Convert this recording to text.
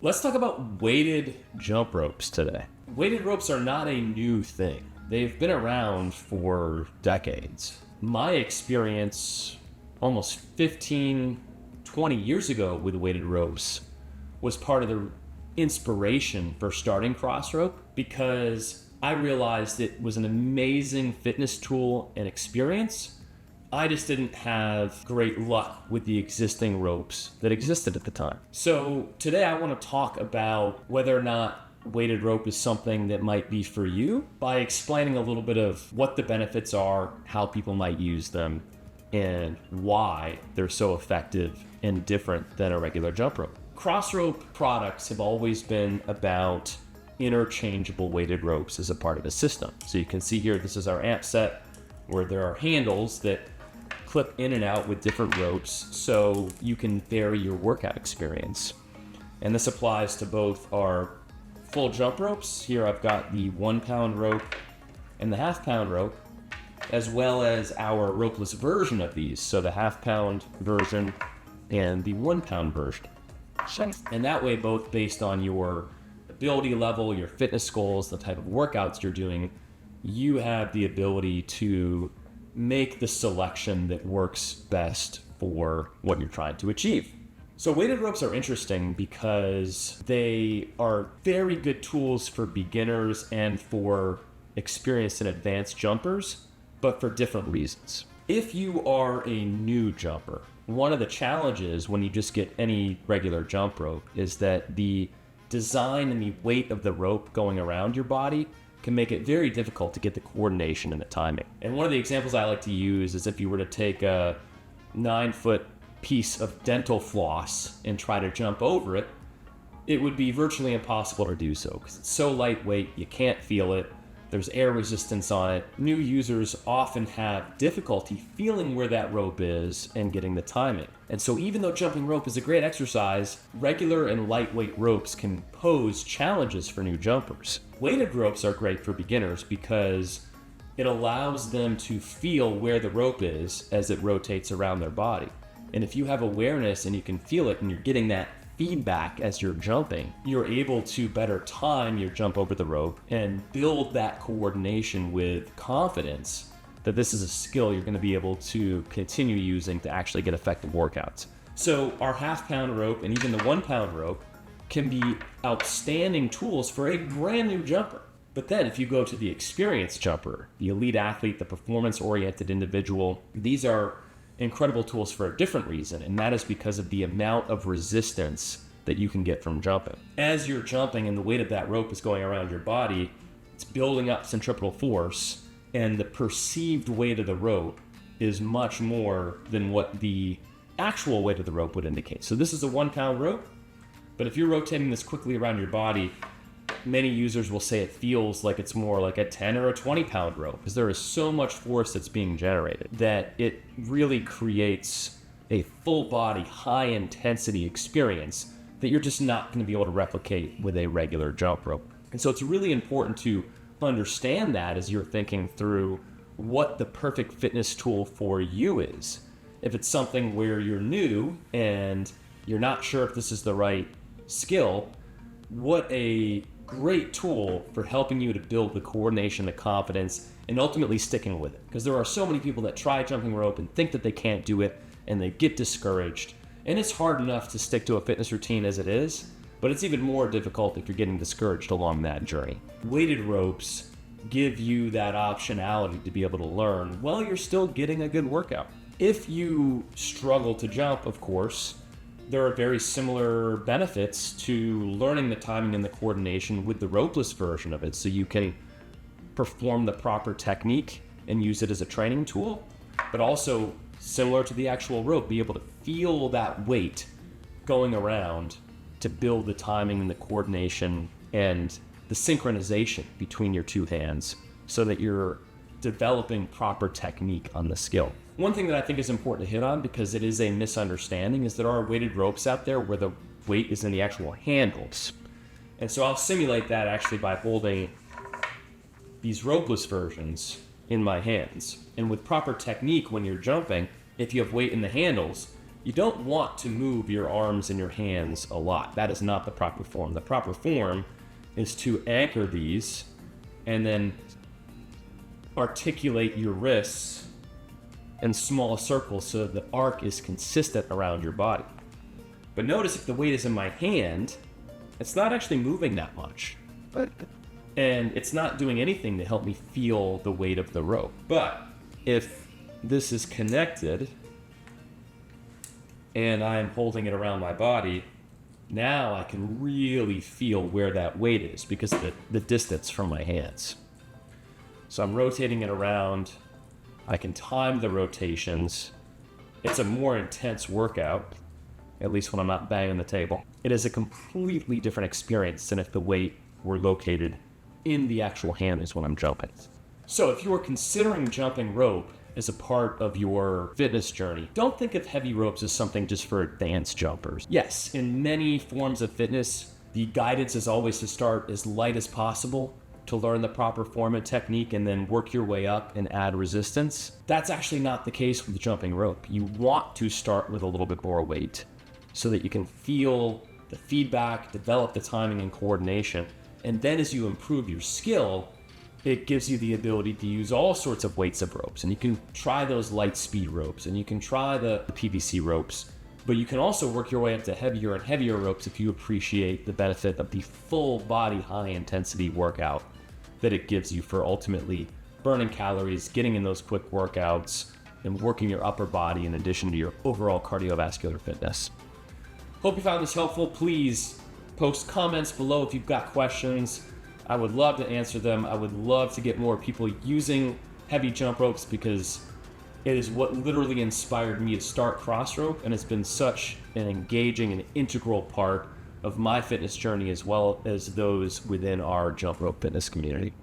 Let's talk about weighted jump ropes today. Weighted ropes are not a new thing. They've been around for decades. My experience almost 15, 20 years ago with weighted ropes was part of the inspiration for starting Crossrope, because I realized it was an amazing fitness tool and experience. I just didn't have great luck with the existing ropes that existed at the time. So today I want to talk about whether or not weighted rope is something that might be for you by explaining a little bit of what the benefits are, how people might use them, and why they're so effective and different than a regular jump rope. Crossrope products have always been about interchangeable weighted ropes as a part of the system. So you can see here, this is our amp set where there are handles that clip in and out with different ropes so you can vary your workout experience. And this applies to both our full jump ropes. Here I've got the 1 pound rope and the 1/2 pound rope, as well as our ropeless version of these. So the 1/2 pound version and the 1 pound version. And that way, both based on your ability level, your fitness goals, the type of workouts you're doing, you have the ability to make the selection that works best for what you're trying to achieve. So weighted ropes are interesting because they are very good tools for beginners and for experienced and advanced jumpers, but for different reasons. If you are a new jumper, one of the challenges when you just get any regular jump rope is that the design and the weight of the rope going around your body can make it very difficult to get the coordination and the timing. And one of the examples I like to use is if you were to take a 9-foot piece of dental floss and try to jump over it, it would be virtually impossible to do so because it's so lightweight, you can't feel it, there's air resistance on it. New users often have difficulty feeling where that rope is and getting the timing. And so even though jumping rope is a great exercise, regular and lightweight ropes can pose challenges for new jumpers. Weighted ropes are great for beginners because it allows them to feel where the rope is as it rotates around their body. And if you have awareness and you can feel it and you're getting that feedback as you're jumping, you're able to better time your jump over the rope and build that coordination with confidence that this is a skill you're going to be able to continue using to actually get effective workouts. So our 1/2 pound rope and even the 1 pound rope can be outstanding tools for a brand new jumper. But then if you go to the experienced jumper, the elite athlete, the performance-oriented individual, these are incredible tools for a different reason, and that is because of the amount of resistance that you can get from jumping. As you're jumping and the weight of that rope is going around your body, it's building up centripetal force, and the perceived weight of the rope is much more than what the actual weight of the rope would indicate. So this is a 1 pound rope, but if you're rotating this quickly around your body, many users will say it feels like it's more like a 10 or a 20 pound rope because there is so much force that's being generated that it really creates a full body, high intensity experience that you're just not going to be able to replicate with a regular jump rope. And so it's really important to understand that as you're thinking through what the perfect fitness tool for you is. If it's something where you're new and you're not sure if this is the right skill, what a great tool for helping you to build the coordination, the confidence, and ultimately sticking with it. Because there are so many people that try jumping rope and think that they can't do it, and they get discouraged. And it's hard enough to stick to a fitness routine as it is, but it's even more difficult if you're getting discouraged along that journey. Weighted ropes give you that optionality to be able to learn while you're still getting a good workout. If you struggle to jump, of course, there are very similar benefits to learning the timing and the coordination with the ropeless version of it, so you can perform the proper technique and use it as a training tool, but also similar to the actual rope, be able to feel that weight going around to build the timing and the coordination and the synchronization between your two hands so that you're developing proper technique on the skill. One thing that I think is important to hit on, because it is a misunderstanding, is there are weighted ropes out there where the weight is in the actual handles. And so I'll simulate that actually by holding these ropeless versions in my hands. And with proper technique when you're jumping, if you have weight in the handles, You don't want to move your arms and your hands a lot. That is not the proper form. The proper form is to anchor these and then articulate your wrists in small circles so that the arc is consistent around your body. But notice if the weight is in my hand, it's not actually moving that much. And it's not doing anything to help me feel the weight of the rope. But if this is connected and I'm holding it around my body, now I can really feel where that weight is because of the distance from my hands. So I'm rotating it around. I can time the rotations. It's a more intense workout, at least when I'm not banging the table. It is a completely different experience than if the weight were located in the actual hand when I'm jumping. So if you are considering jumping rope as a part of your fitness journey, don't think of heavy ropes as something just for advanced jumpers. Yes, in many forms of fitness, the guidance is always to start as light as possible to learn the proper form and technique and then work your way up and add resistance. That's actually not the case with jumping rope. You want to start with a little bit more weight so that you can feel the feedback, develop the timing and coordination. And then as you improve your skill, it gives you the ability to use all sorts of weights of ropes. And you can try those light speed ropes and you can try the PVC ropes, but you can also work your way up to heavier and heavier ropes if you appreciate the benefit of the full body high intensity workout that it gives you for ultimately burning calories, getting in those quick workouts, and working your upper body in addition to your overall cardiovascular fitness. Hope you found this helpful. Please post comments below if you've got questions. I would love to answer them. I would love to get more people using heavy jump ropes because it is what literally inspired me to start Crossrope, and it's been such an engaging and integral part of my fitness journey as well as those within our jump rope fitness community.